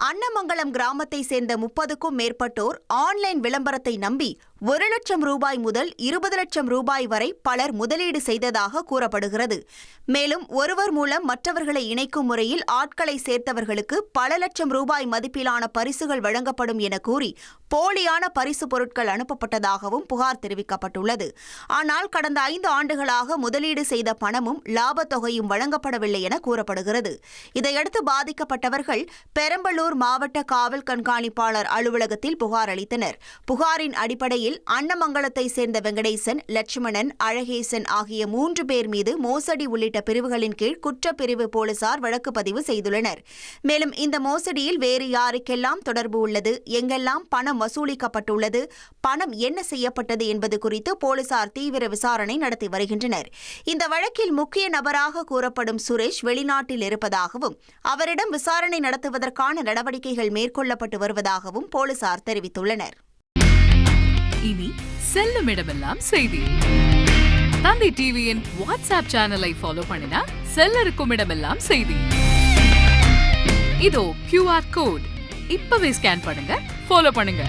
அன்னமங்கலம் கிராமத்தை சேர்ந்த 30க்கும் மேற்பட்டோர் ஆன்லைன் விளம்பரத்தை நம்பி 1 லட்சம் ரூபாய் முதல் 20 லட்சம் ரூபாய் வரை பலர் முதலீடு செய்ததாக கூறப்படுகிறது. மேலும் ஒருவர் மூலம் மற்றவர்களை இணைக்கும் முறையில் ஆட்களை சேர்த்தவர்களுக்கு பல லட்சம் ரூபாய் மதிப்பிலான பரிசுகள் வழங்கப்படும் என கூறி போலியான பரிசு பொருட்கள் அனுப்பப்பட்டதாகவும் புகார் தெரிவிக்கப்பட்டுள்ளது. ஆனால் கடந்த 5 ஆண்டுகளாக முதலீடு செய்த பணமும் லாபத் தொகையும் வழங்கப்படவில்லை என கூறப்படுகிறது. இதையடுத்து பாதிக்கப்பட்டவர்கள் பெரம்பலூர் மாவட்ட காவல் கண்காணிப்பாளர் அலுவலகத்தில் புகார் அளித்தனர். புகாரின் அடிப்படையில் அன்னமங்கலத்தை சேர்ந்த வெங்கடேசன், லட்சுமணன், அழகேசன் ஆகிய 3 பேர் மீது மோசடி உள்ளிட்ட பிரிவுகளின் கீழ் குற்றப்பிரிவு போலீசார் வழக்கு பதிவு செய்துள்ளனர். மேலும் இந்த மோசடியில் வேறு யாருக்கெல்லாம் தொடர்பு உள்ளது, எங்கெல்லாம் பணம் வசூலிக்கப்பட்டுள்ளது, பணம் என்ன செய்யப்பட்டது என்பது குறித்து போலீசார் தீவிர விசாரணை நடத்தி வருகின்றனர். இந்த வழக்கில் முக்கிய நபராக கூறப்படும் சுரேஷ் வெளிநாட்டில் இருப்பதாகவும் அவரிடம் விசாரணை நடத்துவதற்கான நடவடிக்கைகள் மேற்கொள்ளப்பட்டு வருவதாகவும் போலீசார் தெரிவித்துள்ளனர். இனி செல்லும் இடமெல்லாம் செய்தி. தந்தை டிவியின் வாட்ஸ்அப் சேனலை ஃபாலோ பண்ணினா செல்லருக்கும் இடமெல்லாம் செய்தி. இதோ QR கோட் இப்பவே ஸ்கேன் பண்ணுங்க, ஃபாலோ பண்ணுங்க.